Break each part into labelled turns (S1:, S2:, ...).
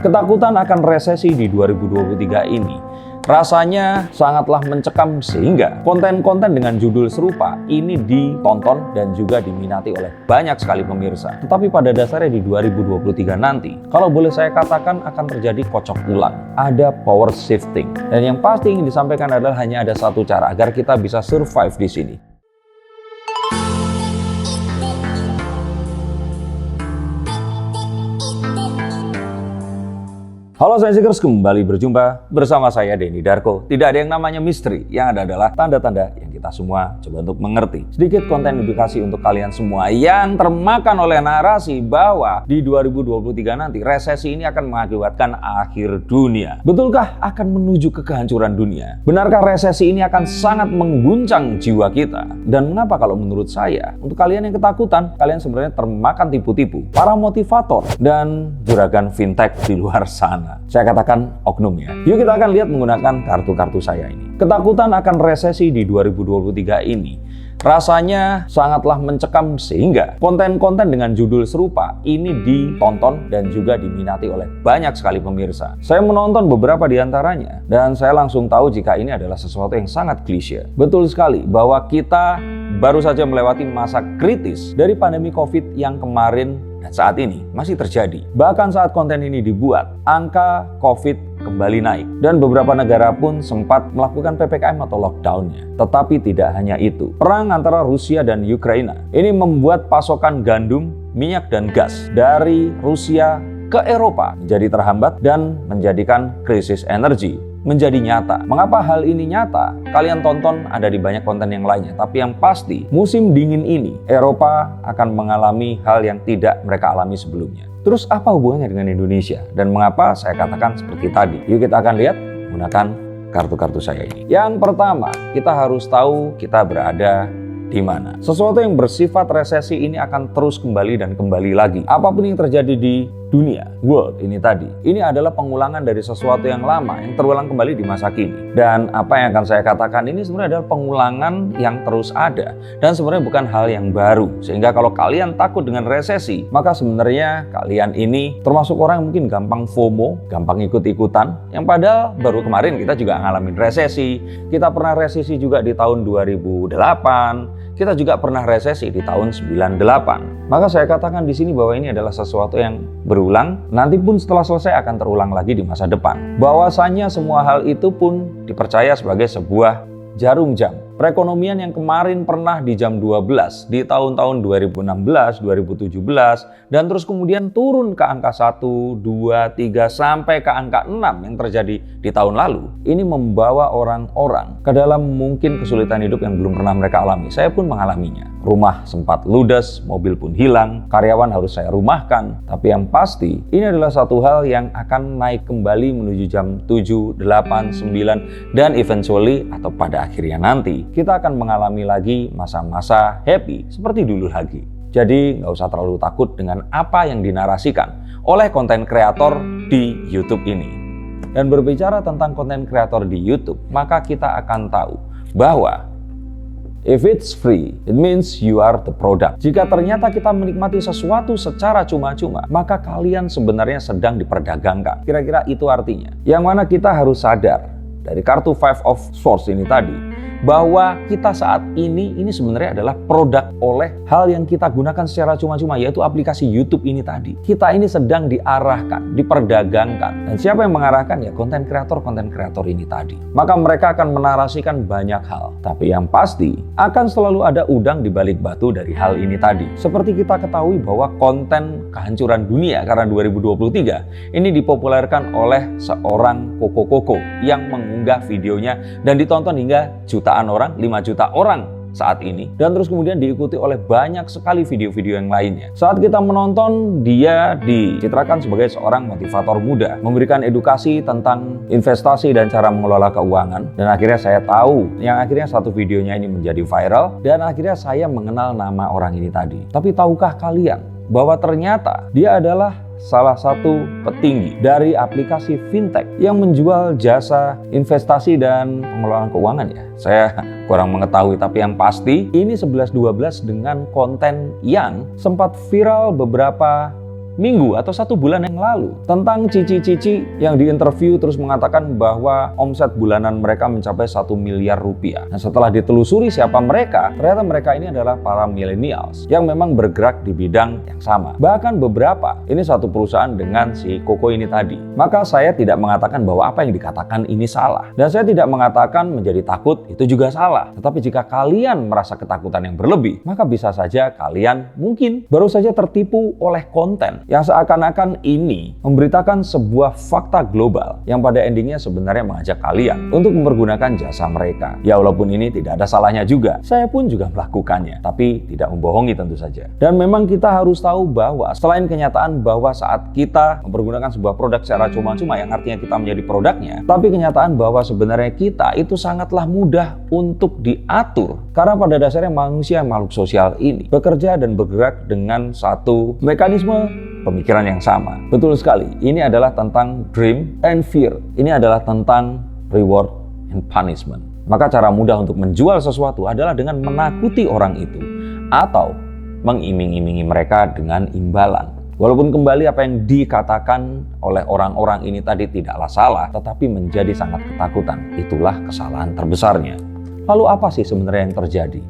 S1: Ketakutan akan resesi di 2023 ini rasanya sangatlah mencekam sehingga konten-konten dengan judul serupa ini ditonton dan juga diminati oleh banyak sekali pemirsa. Tetapi pada dasarnya di 2023 nanti, kalau boleh saya katakan akan terjadi kocok ulang. Ada power shifting. Dan yang pasti ingin disampaikan adalah hanya ada satu cara agar kita bisa survive di sini. Halo Science Seekers, kembali berjumpa bersama saya Denny Darko. Tidak ada yang namanya misteri, yang ada adalah tanda-tanda yang kita semua coba untuk mengerti. Sedikit konten edukasi untuk kalian semua yang termakan oleh narasi bahwa di 2023 nanti resesi ini akan mengakibatkan akhir dunia. Betulkah akan menuju ke kehancuran dunia? Benarkah resesi ini akan sangat mengguncang jiwa kita? Dan mengapa kalau menurut saya, untuk kalian yang ketakutan, kalian sebenarnya termakan tipu-tipu para motivator dan juragan fintech di luar sana. Saya katakan oknum ya. Yuk kita akan lihat menggunakan kartu-kartu saya ini. Ketakutan akan resesi di 2023 ini rasanya sangatlah mencekam sehingga konten-konten dengan judul serupa ini ditonton dan juga diminati oleh banyak sekali pemirsa. Saya menonton beberapa di antaranya dan saya langsung tahu jika ini adalah sesuatu yang sangat klise. Betul sekali bahwa kita baru saja melewati masa kritis dari pandemi COVID yang kemarin dan saat ini masih terjadi. Bahkan saat konten ini dibuat, angka COVID kembali naik. Dan beberapa negara pun sempat melakukan PPKM atau lockdown-nya. Tetapi tidak hanya itu. Perang antara Rusia dan Ukraina ini membuat pasokan gandum, minyak, dan gas dari Rusia ke Eropa menjadi terhambat dan menjadikan krisis energi menjadi nyata. Mengapa hal ini nyata? Kalian tonton ada di banyak konten yang lainnya. Tapi yang pasti, musim dingin ini, Eropa akan mengalami hal yang tidak mereka alami sebelumnya. Terus apa hubungannya dengan Indonesia? Dan mengapa saya katakan seperti tadi? Yuk kita akan lihat menggunakan kartu-kartu saya ini. Yang pertama, kita harus tahu kita berada di mana. Sesuatu yang bersifat resesi ini akan terus kembali dan kembali lagi. Apapun yang terjadi di dunia, world ini tadi, ini adalah pengulangan dari sesuatu yang lama yang terulang kembali di masa kini. Dan apa yang akan saya katakan ini sebenarnya adalah pengulangan yang terus ada dan sebenarnya bukan hal yang baru. Sehingga kalau kalian takut dengan resesi, maka sebenarnya kalian ini termasuk orang yang mungkin gampang FOMO, gampang ikut-ikutan, yang padahal baru kemarin kita juga ngalamin resesi. Kita pernah resesi juga di tahun 2008. Kita juga pernah resesi di tahun 98. Maka saya katakan di sini bahwa ini adalah sesuatu yang berulang, nanti pun setelah selesai akan terulang lagi di masa depan. Bahwasanya semua hal itu pun dipercaya sebagai sebuah jarum jam. Perekonomian yang kemarin pernah di jam 12 di tahun-tahun 2016, 2017 dan terus kemudian turun ke angka 1, 2, 3 sampai ke angka 6 yang terjadi di tahun lalu. Ini membawa orang-orang ke dalam mungkin kesulitan hidup yang belum pernah mereka alami. Saya pun mengalaminya. Rumah sempat ludes, mobil pun hilang, karyawan harus saya rumahkan. Tapi yang pasti, ini adalah satu hal yang akan naik kembali menuju jam 7, 8, 9 dan eventually atau pada akhirnya nanti kita akan mengalami lagi masa-masa happy seperti dulu lagi. Jadi nggak usah terlalu takut dengan apa yang dinarasikan oleh konten kreator di YouTube ini. Dan berbicara tentang konten kreator di YouTube, maka kita akan tahu bahwa if it's free, it means you are the product. Jika ternyata kita menikmati sesuatu secara cuma-cuma, maka kalian sebenarnya sedang diperdagangkan. Kira-kira itu artinya. Yang mana kita harus sadar dari kartu Five of Swords ini tadi, bahwa kita saat ini sebenarnya adalah produk oleh hal yang kita gunakan secara cuma-cuma, yaitu aplikasi YouTube ini tadi. Kita ini sedang diarahkan, diperdagangkan. Dan siapa yang mengarahkan? Ya konten kreator ini tadi. Maka mereka akan menarasikan banyak hal. Tapi yang pasti, akan selalu ada udang di balik batu dari hal ini tadi. Seperti kita ketahui bahwa konten kehancuran dunia karena 2023 ini dipopulerkan oleh seorang Koko yang mengunggah videonya dan ditonton hingga jutaan orang, 5 juta orang saat ini. Dan terus kemudian diikuti oleh banyak sekali video-video yang lainnya. Saat kita menonton, dia dicitrakan sebagai seorang motivator muda, memberikan edukasi tentang investasi dan cara mengelola keuangan. Dan akhirnya saya tahu, yang akhirnya satu videonya ini menjadi viral, dan akhirnya saya mengenal nama orang ini tadi. Tapi tahukah kalian bahwa ternyata dia adalah salah satu petinggi dari aplikasi fintech yang menjual jasa investasi dan pengelolaan keuangan ya. Saya kurang mengetahui, tapi yang pasti ini 11-12 dengan konten yang sempat viral beberapa minggu atau 1 bulan yang lalu tentang cici-cici yang diinterview terus mengatakan bahwa omset bulanan mereka mencapai 1 miliar rupiah. Nah, setelah ditelusuri siapa mereka, ternyata mereka ini adalah para millennials yang memang bergerak di bidang yang sama. Bahkan beberapa, ini satu perusahaan dengan si Koko ini tadi. Maka saya tidak mengatakan bahwa apa yang dikatakan ini salah. Dan saya tidak mengatakan menjadi takut itu juga salah. Tetapi jika kalian merasa ketakutan yang berlebih, maka bisa saja kalian mungkin baru saja tertipu oleh konten yang seakan-akan ini memberitakan sebuah fakta global yang pada endingnya sebenarnya mengajak kalian untuk mempergunakan jasa mereka. Ya walaupun ini tidak ada salahnya juga. Saya pun juga melakukannya, tapi tidak membohongi tentu saja. Dan memang kita harus tahu bahwa selain kenyataan bahwa saat kita mempergunakan sebuah produk secara cuma-cuma yang artinya kita menjadi produknya, tapi kenyataan bahwa sebenarnya kita itu sangatlah mudah untuk diatur. Karena pada dasarnya manusia makhluk sosial ini bekerja dan bergerak dengan satu mekanisme pemikiran yang sama. Betul sekali, ini adalah tentang dream and fear. Ini adalah tentang reward and punishment. Maka cara mudah untuk menjual sesuatu adalah dengan menakuti orang itu atau mengiming-imingi mereka dengan imbalan. Walaupun kembali apa yang dikatakan oleh orang-orang ini tadi tidaklah salah, tetapi menjadi sangat ketakutan. Itulah kesalahan terbesarnya. Lalu apa sih sebenarnya yang terjadi?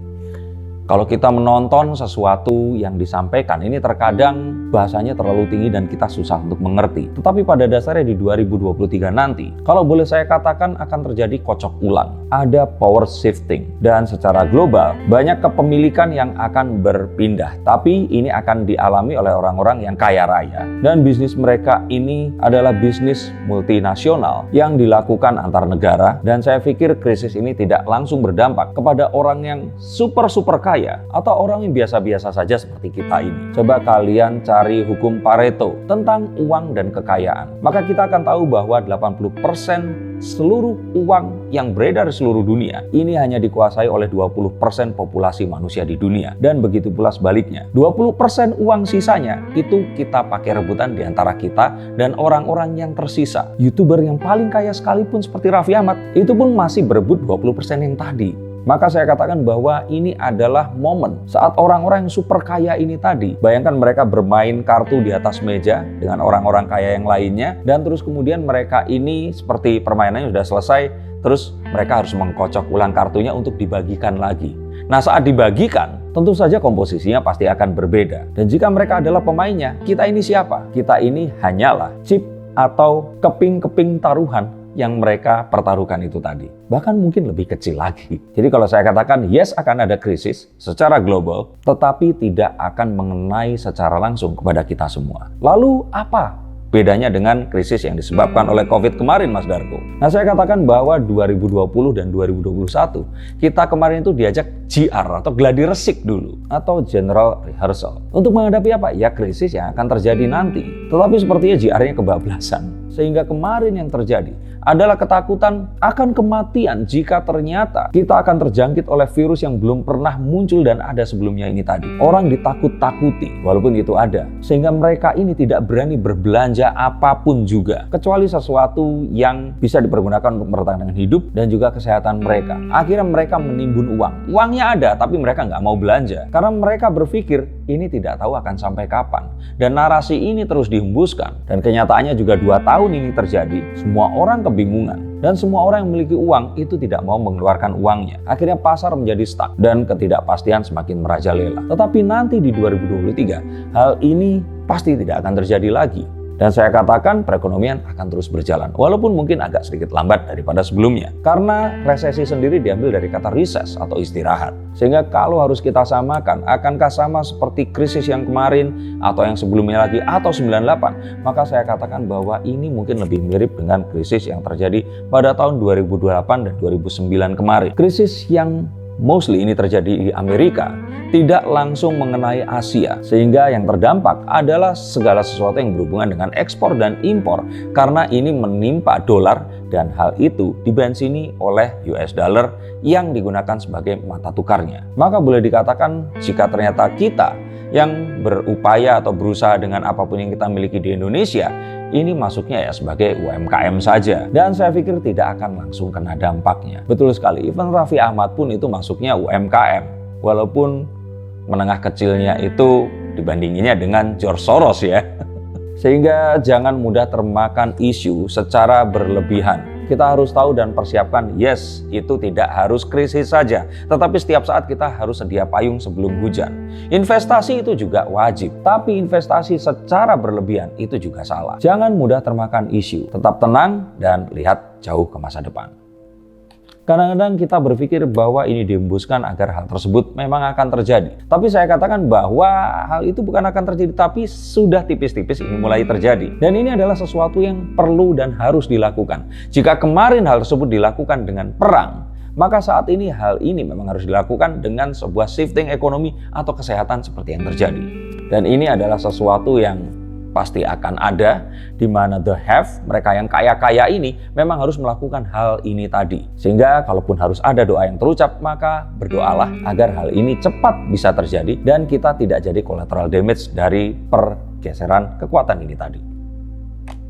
S1: Kalau kita menonton sesuatu yang disampaikan, ini terkadang bahasanya terlalu tinggi dan kita susah untuk mengerti. Tetapi pada dasarnya di 2023 nanti, kalau boleh saya katakan akan terjadi kocok ulang. Ada power shifting. Dan secara global, banyak kepemilikan yang akan berpindah. Tapi ini akan dialami oleh orang-orang yang kaya raya. Dan bisnis mereka ini adalah bisnis multinasional yang dilakukan antar negara. Dan saya pikir krisis ini tidak langsung berdampak kepada orang yang super kaya atau orang yang biasa-biasa saja seperti kita ini. Coba kalian cari hukum Pareto tentang uang dan kekayaan. Maka kita akan tahu bahwa 80% seluruh uang yang beredar di seluruh dunia ini hanya dikuasai oleh 20% populasi manusia di dunia. Dan begitu pula sebaliknya. 20% uang sisanya itu kita pakai rebutan di antara kita dan orang-orang yang tersisa. YouTuber yang paling kaya sekalipun seperti Raffi Ahmad itu pun masih berebut 20% yang tadi. Maka saya katakan bahwa ini adalah momen saat orang-orang yang super kaya ini tadi, bayangkan mereka bermain kartu di atas meja dengan orang-orang kaya yang lainnya, dan terus kemudian mereka ini seperti permainannya sudah selesai, terus mereka harus mengkocok ulang kartunya untuk dibagikan lagi. Nah, saat dibagikan, tentu saja komposisinya pasti akan berbeda. Dan jika mereka adalah pemainnya, kita ini siapa? Kita ini hanyalah chip atau keping-keping taruhan yang mereka pertaruhkan itu tadi. Bahkan mungkin lebih kecil lagi. Jadi kalau saya katakan yes akan ada krisis secara global, tetapi tidak akan mengenai secara langsung kepada kita semua. Lalu apa bedanya dengan krisis yang disebabkan oleh COVID kemarin, Mas Darko? Nah, saya katakan bahwa 2020 dan 2021 kita kemarin itu diajak GR atau gladi resik dulu atau general rehearsal. Untuk menghadapi apa? Ya krisis yang akan terjadi nanti. Tetapi sepertinya GR-nya kebablasan. Sehingga kemarin yang terjadi adalah ketakutan akan kematian jika ternyata kita akan terjangkit oleh virus yang belum pernah muncul dan ada sebelumnya ini tadi. Orang ditakut-takuti walaupun itu ada. Sehingga mereka ini tidak berani berbelanja apapun juga. Kecuali sesuatu yang bisa dipergunakan untuk mempertahankan hidup dan juga kesehatan mereka. Akhirnya mereka menimbun uang. Uangnya ada tapi mereka nggak mau belanja. Karena mereka berpikir ini tidak tahu akan sampai kapan. Dan narasi ini terus dihembuskan. Dan kenyataannya juga 2 tahun ini terjadi. Semua orang kebingungan. Dan semua orang yang memiliki uang itu tidak mau mengeluarkan uangnya. Akhirnya pasar menjadi stuck dan ketidakpastian semakin merajalela. Tetapi nanti di 2023, hal ini pasti tidak akan terjadi lagi. Dan saya katakan perekonomian akan terus berjalan. Walaupun mungkin agak sedikit lambat daripada sebelumnya. Karena resesi sendiri diambil dari kata recess atau istirahat. Sehingga kalau harus kita samakan, akankah sama seperti krisis yang kemarin atau yang sebelumnya lagi atau 98? Maka saya katakan bahwa ini mungkin lebih mirip dengan krisis yang terjadi pada tahun 2008 dan 2009 kemarin. Krisis yang mostly ini terjadi di Amerika, tidak langsung mengenai Asia, sehingga yang terdampak adalah segala sesuatu yang berhubungan dengan ekspor dan impor, karena ini menimpa dolar dan hal itu dibensini oleh US dollar yang digunakan sebagai mata tukarnya. Maka boleh dikatakan jika ternyata kita yang berupaya atau berusaha dengan apapun yang kita miliki di Indonesia, ini masuknya ya sebagai UMKM saja. Dan saya pikir tidak akan langsung kena dampaknya. Betul sekali, even Raffi Ahmad pun itu masuknya UMKM. Walaupun menengah kecilnya itu dibandinginnya dengan George Soros ya. Sehingga jangan mudah termakan isu secara berlebihan. Kita harus tahu dan persiapkan, yes, itu tidak harus krisis saja, tetapi setiap saat kita harus sedia payung sebelum hujan. Investasi itu juga wajib, tapi investasi secara berlebihan itu juga salah. Jangan mudah termakan isu, tetap tenang dan lihat jauh ke masa depan. Kadang-kadang kita berpikir bahwa ini dihembuskan agar hal tersebut memang akan terjadi. Tapi saya katakan bahwa hal itu bukan akan terjadi, tapi sudah tipis-tipis ini mulai terjadi. Dan ini adalah sesuatu yang perlu dan harus dilakukan. Jika kemarin hal tersebut dilakukan dengan perang, maka saat ini hal ini memang harus dilakukan dengan sebuah shifting ekonomi atau kesehatan seperti yang terjadi. Dan ini adalah sesuatu yang pasti akan ada, di mana the have, mereka yang kaya-kaya ini memang harus melakukan hal ini tadi. Sehingga kalaupun harus ada doa yang terucap, maka berdoalah agar hal ini cepat bisa terjadi dan kita tidak jadi collateral damage dari pergeseran kekuatan ini tadi.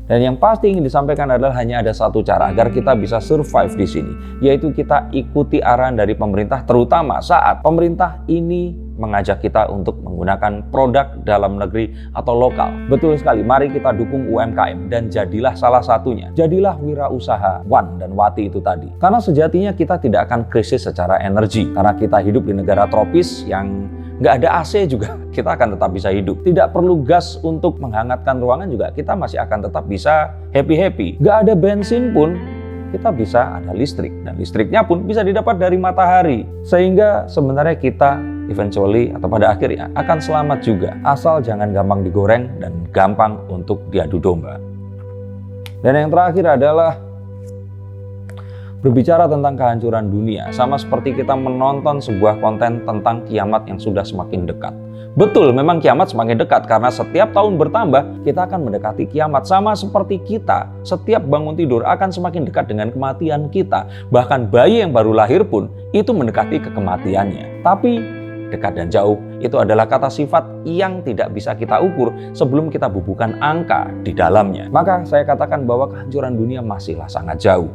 S1: Dan yang pasti ingin disampaikan adalah hanya ada satu cara agar kita bisa survive di sini, yaitu kita ikuti arahan dari pemerintah, terutama saat pemerintah ini mengajak kita untuk menggunakan produk dalam negeri atau lokal. Betul sekali, mari kita dukung UMKM dan jadilah salah satunya. Jadilah wirausahawan dan wati itu tadi. Karena sejatinya kita tidak akan krisis secara energi, karena kita hidup di negara tropis yang nggak ada AC juga, kita akan tetap bisa hidup. Tidak perlu gas untuk menghangatkan ruangan juga, kita masih akan tetap bisa happy-happy. Nggak ada bensin pun, kita bisa ada listrik. Dan listriknya pun bisa didapat dari matahari. Sehingga sebenarnya kita eventually atau pada akhirnya akan selamat juga. Asal jangan gampang digoreng dan gampang untuk diadu domba. Dan yang terakhir adalah berbicara tentang kehancuran dunia, sama seperti kita menonton sebuah konten tentang kiamat yang sudah semakin dekat. Betul, memang kiamat semakin dekat karena setiap tahun bertambah, kita akan mendekati kiamat. Sama seperti kita, setiap bangun tidur akan semakin dekat dengan kematian kita. Bahkan bayi yang baru lahir pun itu mendekati kematiannya. Tapi dekat dan jauh itu adalah kata sifat yang tidak bisa kita ukur sebelum kita bubuhkan angka di dalamnya. Maka saya katakan bahwa kehancuran dunia masihlah sangat jauh.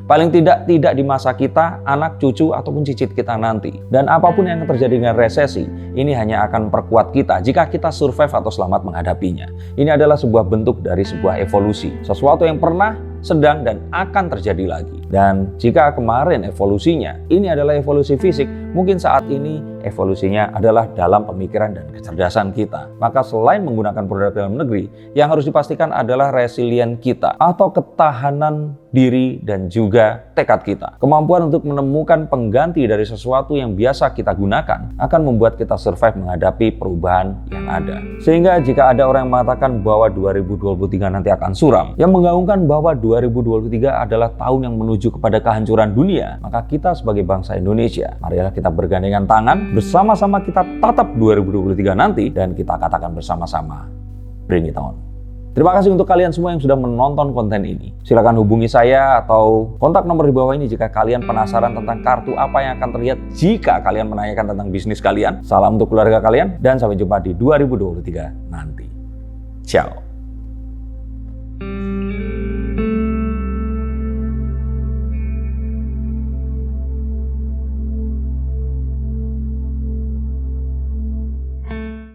S1: Paling tidak di masa kita, anak, cucu, ataupun cicit kita nanti. Dan apapun yang terjadi dengan resesi, ini hanya akan memperkuat kita jika kita survive atau selamat menghadapinya. Ini adalah sebuah bentuk dari sebuah evolusi. Sesuatu yang pernah, sedang, dan akan terjadi lagi. Dan jika kemarin evolusinya, ini adalah evolusi fisik, mungkin saat ini evolusinya adalah dalam pemikiran dan kecerdasan kita. Maka selain menggunakan produk dalam negeri, yang harus dipastikan adalah resilient kita atau ketahanan diri dan juga tekad kita. Kemampuan untuk menemukan pengganti dari sesuatu yang biasa kita gunakan akan membuat kita survive menghadapi perubahan yang ada. Sehingga jika ada orang yang mengatakan bahwa 2023 nanti akan suram, yang menggaungkan bahwa 2023 adalah tahun yang menuju kepada kehancuran dunia, maka kita sebagai bangsa Indonesia, marilah kita bergandengan tangan, bersama-sama kita tatap 2023 nanti, dan kita katakan bersama-sama, bring it on. Terima kasih untuk kalian semua yang sudah menonton konten ini. Silakan hubungi saya atau kontak nomor di bawah ini jika kalian penasaran tentang kartu apa yang akan terlihat jika kalian menanyakan tentang bisnis kalian. Salam untuk keluarga kalian dan sampai jumpa di 2023 nanti. Ciao.